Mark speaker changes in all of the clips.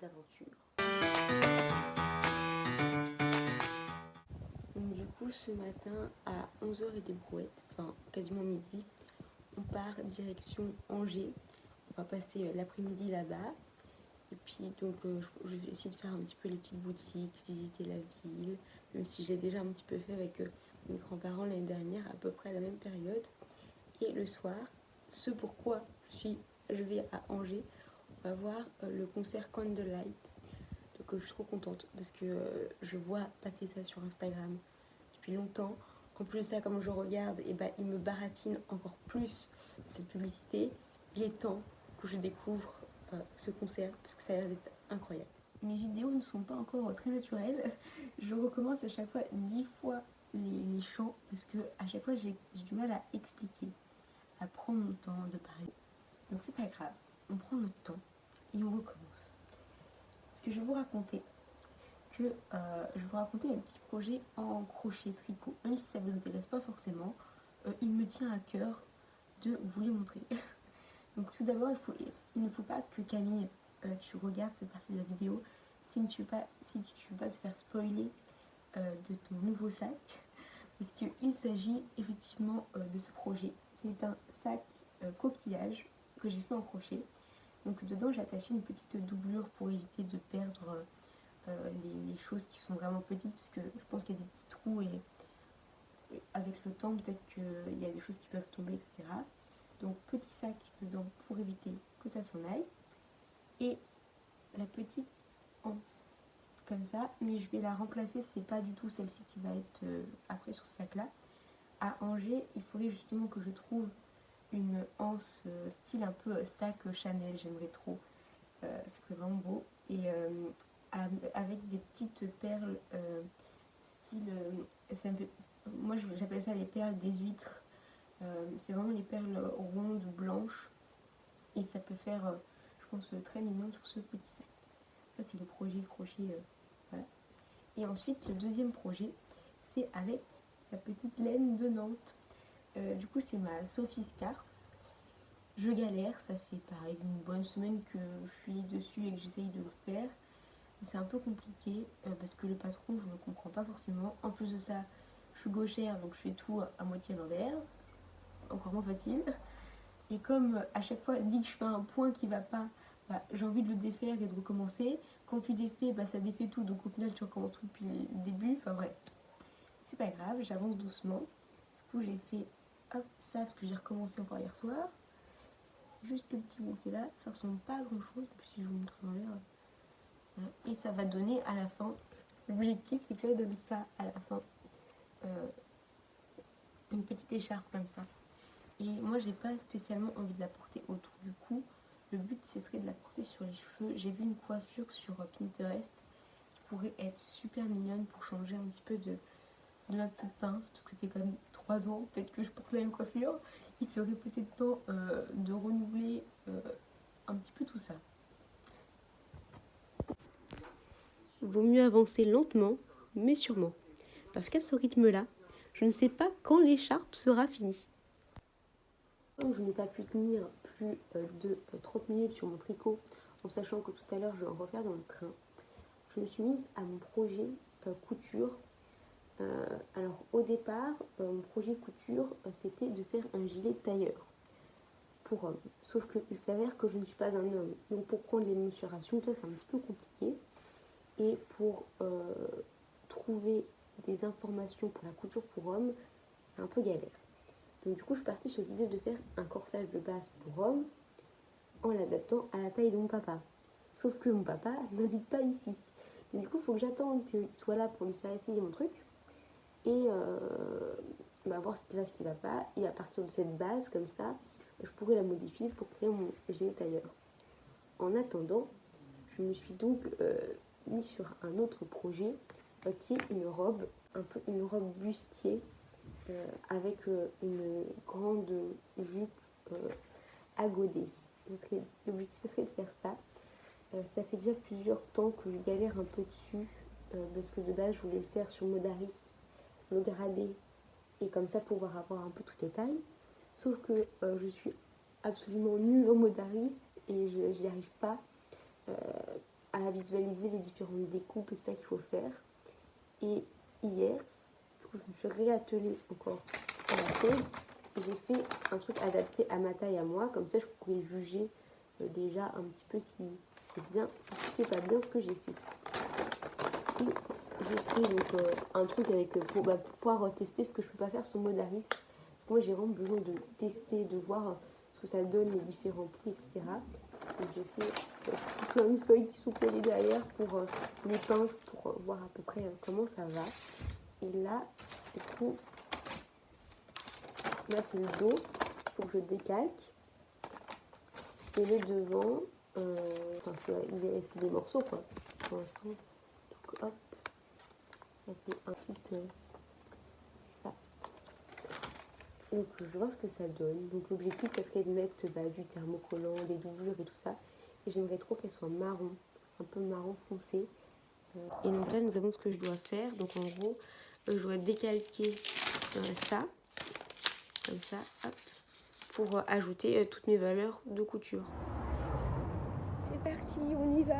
Speaker 1: aventures. Donc, du coup, ce matin à 11h et des brouettes, enfin quasiment midi, on part direction Angers. On va passer l'après-midi là-bas. Et puis donc je vais essayer de faire un petit peu les petites boutiques, visiter la ville, même si je l'ai déjà un petit peu fait avec mes grands-parents l'année dernière, à peu près à la même période. Et le soir, ce pourquoi je vais à Angers, on va voir le concert Candlelight. Donc je suis trop contente parce que je vois passer ça sur Instagram depuis longtemps. En plus de ça, comme je regarde, et bah, il me baratine encore plus cette publicité. Il est temps que je découvre ce concert parce que ça a l'air d'être incroyable. Mes vidéos ne sont pas encore très naturelles. Je recommence à chaque fois 10 fois les chants parce que à chaque fois j'ai du mal à expliquer, à prendre mon temps de parler. Donc c'est pas grave, on prend notre temps et on recommence. Ce que je vais vous raconter, je vais vous raconter un petit projet en crochet tricot. Même si ça ne vous intéresse pas forcément, il me tient à cœur de vous les montrer. Donc tout d'abord, il ne faut pas que Camille, tu regardes cette partie de la vidéo si tu veux pas te faire spoiler de ton nouveau sac. Parce qu'il s'agit effectivement de ce projet. C'est un sac coquillage que j'ai fait en crochet. Donc dedans j'ai attaché une petite doublure pour éviter de perdre les choses qui sont vraiment petites, parce que je pense qu'il y a des petits trous et avec le temps peut-être qu'il y a des choses qui peuvent tomber, etc. Donc petit sac dedans pour éviter que ça s'en aille. Et la petite anse comme ça, mais je vais la remplacer, c'est pas du tout celle-ci qui va être après sur ce sac là. À Angers, il faudrait justement que je trouve une anse style un peu sac Chanel, j'aimerais trop. Ça serait vraiment beau. Et avec des petites perles style. Ça me fait, moi j'appelle ça les perles des huîtres. C'est vraiment les perles rondes ou blanches. Et ça peut faire, je pense, très mignon sur ce petit sac. Ça, c'est le projet crochet. Voilà. Et ensuite, le deuxième projet, c'est avec la petite laine de Nantes. Du coup, c'est ma Sophie Scarf. Je galère, ça fait pareil une bonne semaine que je suis dessus et que j'essaye de le faire. C'est un peu compliqué parce que le patron, je ne comprends pas forcément. En plus de ça, je suis gauchère, donc je fais tout à moitié à l'envers. Encore moins facile. Et comme à chaque fois, dès que je fais un point qui va pas, bah, j'ai envie de le défaire et de recommencer. Quand tu défais, bah, ça défait tout, donc au final tu recommences tout depuis le début. Enfin bref, c'est pas grave, j'avance doucement. Du coup, j'ai fait hop, ça parce que j'ai recommencé encore hier soir. Juste le petit bout qui est là, ça ressemble pas à grand chose, si je vous montre en l'air. Voilà. Et ça va donner à la fin, l'objectif c'est que ça donne ça à la fin, une petite écharpe comme ça. Et moi j'ai pas spécialement envie de la porter autour du cou. Le but ce serait de la porter sur les cheveux. J'ai vu une coiffure sur Pinterest qui pourrait être super mignonne pour changer un petit peu de ma petite pince, parce que c'était quand même 3 ans peut-être que je porte la même coiffure. Il serait peut-être temps de renouveler un petit peu tout ça. Vaut mieux avancer lentement mais sûrement, parce qu'à ce rythme-là, je ne sais pas quand l'écharpe sera finie. Comme je n'ai pas pu tenir plus de 30 minutes sur mon tricot, en sachant que tout à l'heure je vais en refaire dans le train, je me suis mise à mon projet couture. Alors au départ, mon projet couture, c'était de faire un gilet tailleur pour homme. Sauf qu'il s'avère que je ne suis pas un homme. Donc pour prendre les mensurations, ça c'est un petit peu compliqué. Et pour trouver des informations pour la couture pour homme, c'est un peu galère. Donc du coup, je suis partie sur l'idée de faire un corsage de base pour homme en l'adaptant à la taille de mon papa. Sauf que mon papa n'habite pas ici. Et du coup, il faut que j'attende qu'il soit là pour lui faire essayer mon truc et voir ce qui va pas. Et à partir de cette base, comme ça, je pourrais la modifier pour créer mon gilet tailleur. En attendant, je me suis donc mis sur un autre projet qui est une robe, un peu une robe bustier avec une grande jupe à godet. L'objectif serait de faire ça. Ça fait déjà plusieurs temps que je galère un peu dessus parce que de base je voulais le faire sur Modaris, le gradé et comme ça pouvoir avoir un peu toutes les tailles. Sauf que je suis absolument nulle en Modaris et j'y arrive pas. à visualiser les différentes découpes et tout ça qu'il faut faire. Et hier, du coup, je me suis réattelée encore à la chose. Et j'ai fait un truc adapté à ma taille à moi. Comme ça, je pourrais juger déjà un petit peu si c'est bien ou si c'est pas bien ce que j'ai fait. Et j'ai pris donc un truc avec pour pouvoir tester ce que je peux pas faire sur Modaris. Parce que moi, j'ai vraiment besoin de tester, de voir ce que ça donne, les différents plis, etc. Donc j'ai fait plein de feuilles qui sont collées derrière pour les pinces, pour voir à peu près comment ça va. Et là, du coup, là c'est le dos, il faut que je décalque. Et le devant, c'est des morceaux quoi, pour l'instant. Donc hop, ça fait un petit ça. Donc je vais voir ce que ça donne. Donc l'objectif, ça serait de mettre du thermocollant, des doublures et tout ça. Et j'aimerais trop qu'elle soit marron, un peu marron foncé. Et donc là, nous avons ce que je dois faire. Donc en gros, je dois décalquer ça, comme ça, hop, pour ajouter toutes mes valeurs de couture. C'est parti, on y va.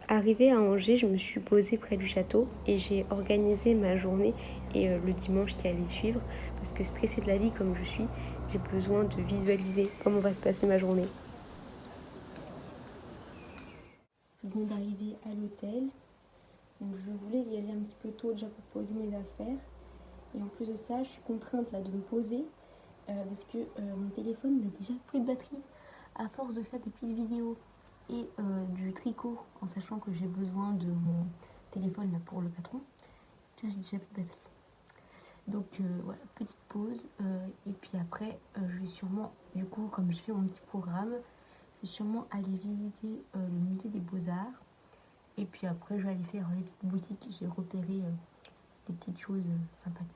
Speaker 1: Arrivée à Angers, je me suis posée près du château et j'ai organisé ma journée et le dimanche qui allait suivre parce que stressée de la vie comme je suis, j'ai besoin de visualiser comment va se passer ma journée. Je viens d'arriver à l'hôtel, donc je voulais y aller un petit peu tôt déjà pour poser mes affaires et en plus de ça, je suis contrainte là de me poser parce que mon téléphone n'a déjà plus de batterie à force de faire des petites vidéos et du tricot en sachant que j'ai besoin de mon téléphone là pour le patron. Tiens, j'ai déjà plus de batterie. Donc voilà, petite pause et puis après je vais sûrement, du coup comme je fais mon petit programme, je vais sûrement aller visiter le musée des Beaux-Arts et puis après je vais aller faire les petites boutiques, j'ai repéré des petites choses sympathiques.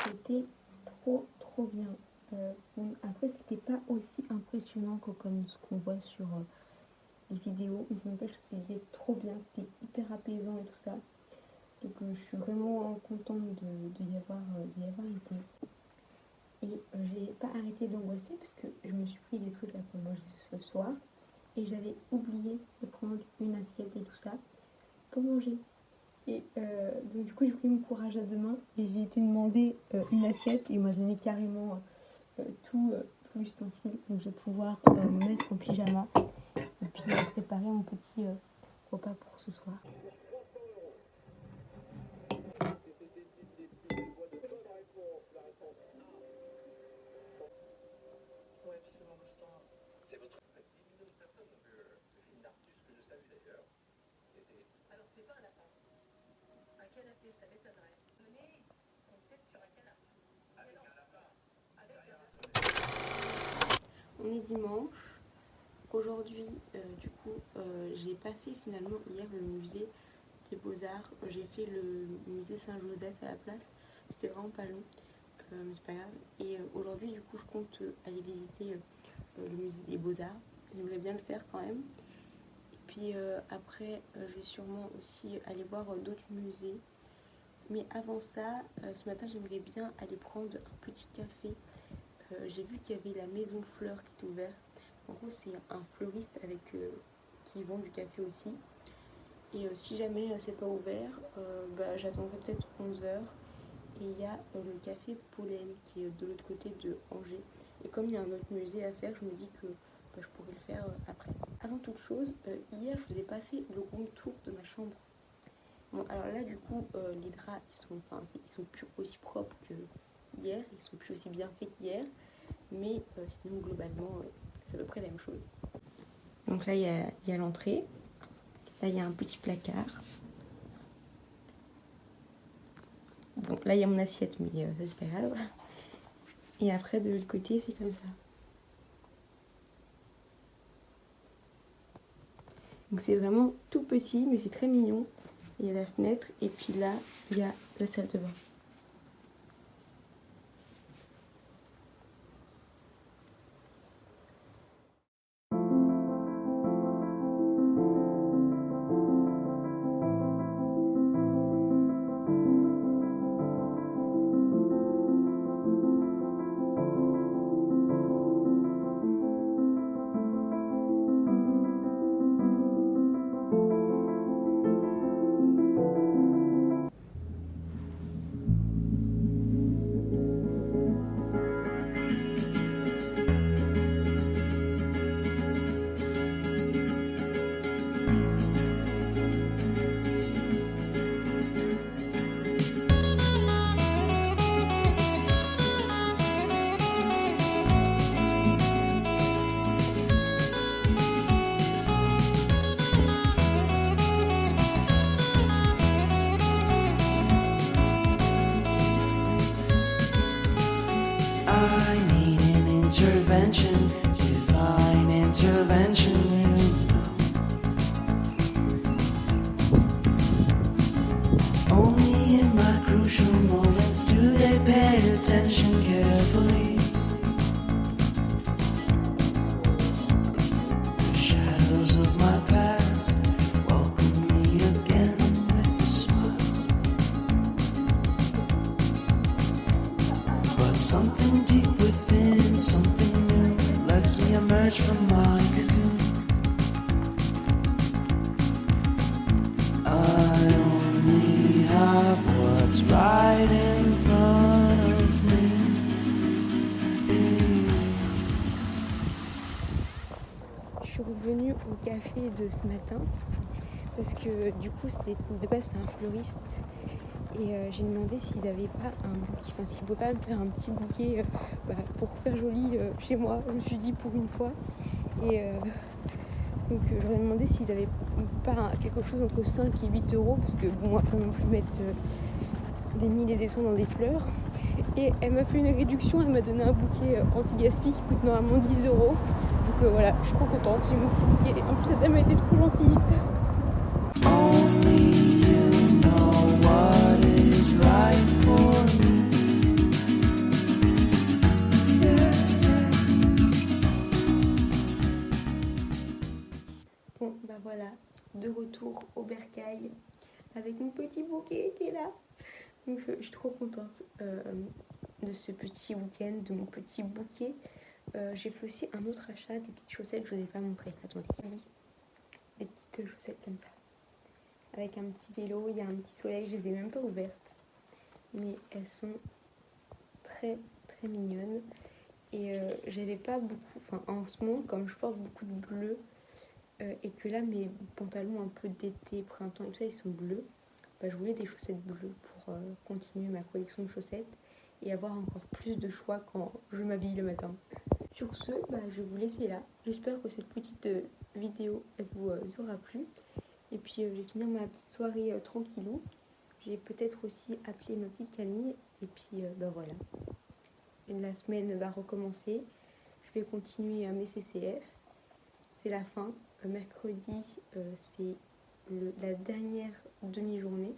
Speaker 1: C'était trop bien. Bon, après c'était pas aussi impressionnant que comme ce qu'on voit sur vidéos, mais ça n'empêche que c'était trop bien, c'était hyper apaisant et tout ça. Donc je suis vraiment contente d'y avoir été. Et j'ai pas arrêté d'angoisser parce que je me suis pris des trucs là pour manger ce soir. Et j'avais oublié de prendre une assiette et tout ça pour manger. Et donc du coup j'ai pris mon courage à deux mains et j'ai été demander une assiette et il m'a donné carrément tout l'ustensile. Donc je vais pouvoir me mettre en pyjama et puis préparer mon petit repas pour ce soir. On est dimanche. Aujourd'hui, du coup, j'ai pas fait finalement hier le musée des Beaux-Arts. J'ai fait le musée Saint-Joseph à la place. C'était vraiment pas long, mais c'est pas grave. Et aujourd'hui, du coup, je compte aller visiter le musée des Beaux-Arts. J'aimerais bien le faire quand même. Et puis après, je vais sûrement aussi aller voir d'autres musées. Mais avant ça, ce matin, j'aimerais bien aller prendre un petit café. J'ai vu qu'il y avait la maison Fleur qui est ouverte. En gros, c'est un fleuriste avec qui vend du café aussi. Et si jamais c'est pas ouvert, j'attendrai peut-être 11h. Et il y a le café Pollen qui est de l'autre côté de Angers. Et comme il y a un autre musée à faire, je me dis que je pourrais le faire après. Avant toute chose, hier je vous ai pas fait le grand tour de ma chambre. Bon, alors là du coup les draps ils sont plus aussi propres que hier, ils sont plus aussi bien faits qu'hier, mais sinon globalement c'est à peu près la même chose. Donc là il y a l'entrée, là il y a un petit placard. Bon là il y a mon assiette mais ça c'est pas grave. Et après de l'autre côté c'est comme ça. Donc c'est vraiment tout petit mais c'est très mignon. Il y a la fenêtre et puis là il y a la salle de bain.
Speaker 2: I need an intervention, divine intervention, you know. Only in my crucial moments do they pay attention carefully. The shadows of my past welcome me again with a smile. But something deep within, something new, lets me emerge from my cocoon. I only have what's right in front of me.
Speaker 1: Je suis revenue au café de ce matin parce que du coup de base c'est un fleuriste et j'ai demandé s'ils n'avaient pas un bouquet, enfin s'ils ne pouvaient pas me faire un petit bouquet pour faire joli chez moi. Je me suis dit pour une fois et donc je leur ai demandé s'ils n'avaient pas quelque chose entre 5 et 8 euros parce que bon on va pas non plus mettre des 1000 et des cents dans des fleurs. Et elle m'a fait une réduction, elle m'a donné un bouquet anti-gaspi qui coûte normalement 10 euros. Donc voilà, je suis trop contente, j'ai mon petit bouquet. En plus cette dame a été trop gentille.
Speaker 2: Only you know what is right for me.
Speaker 1: Bon voilà, de retour au bercail avec mon petit bouquet qui est là. Donc je suis trop contente de ce petit week-end, de mon petit bouquet. J'ai fait aussi un autre achat, des petites chaussettes, je ne vous ai pas montré. Attendez, des petites chaussettes comme ça. Avec un petit vélo, il y a un petit soleil, je les ai même pas ouvertes. Mais elles sont très très mignonnes. Et j'avais pas beaucoup, enfin en ce moment, comme je porte beaucoup de bleu, et que là mes pantalons un peu d'été, printemps et tout ça, ils sont bleus, bah, je voulais des chaussettes bleues pour continuer ma collection de chaussettes et avoir encore plus de choix quand je m'habille le matin. Sur ce, bah, je vais vous laisser là. J'espère que cette petite vidéo elle vous aura plu. Et puis je vais finir ma petite soirée tranquillou. J'ai peut-être aussi appelé ma petite Camille. Et puis bah voilà. La semaine va recommencer. Je vais continuer mes CCF. C'est la fin. Mercredi, c'est la dernière demi-journée.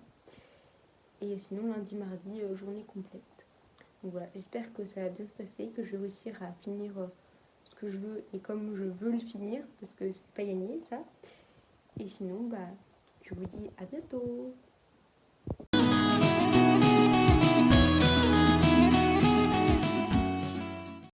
Speaker 1: Et sinon, lundi, mardi, journée complète. Donc voilà, j'espère que ça va bien se passer, que je vais réussir à finir ce que je veux et comme je veux le finir, parce que c'est pas gagné ça. Et sinon, bah, je vous dis à bientôt.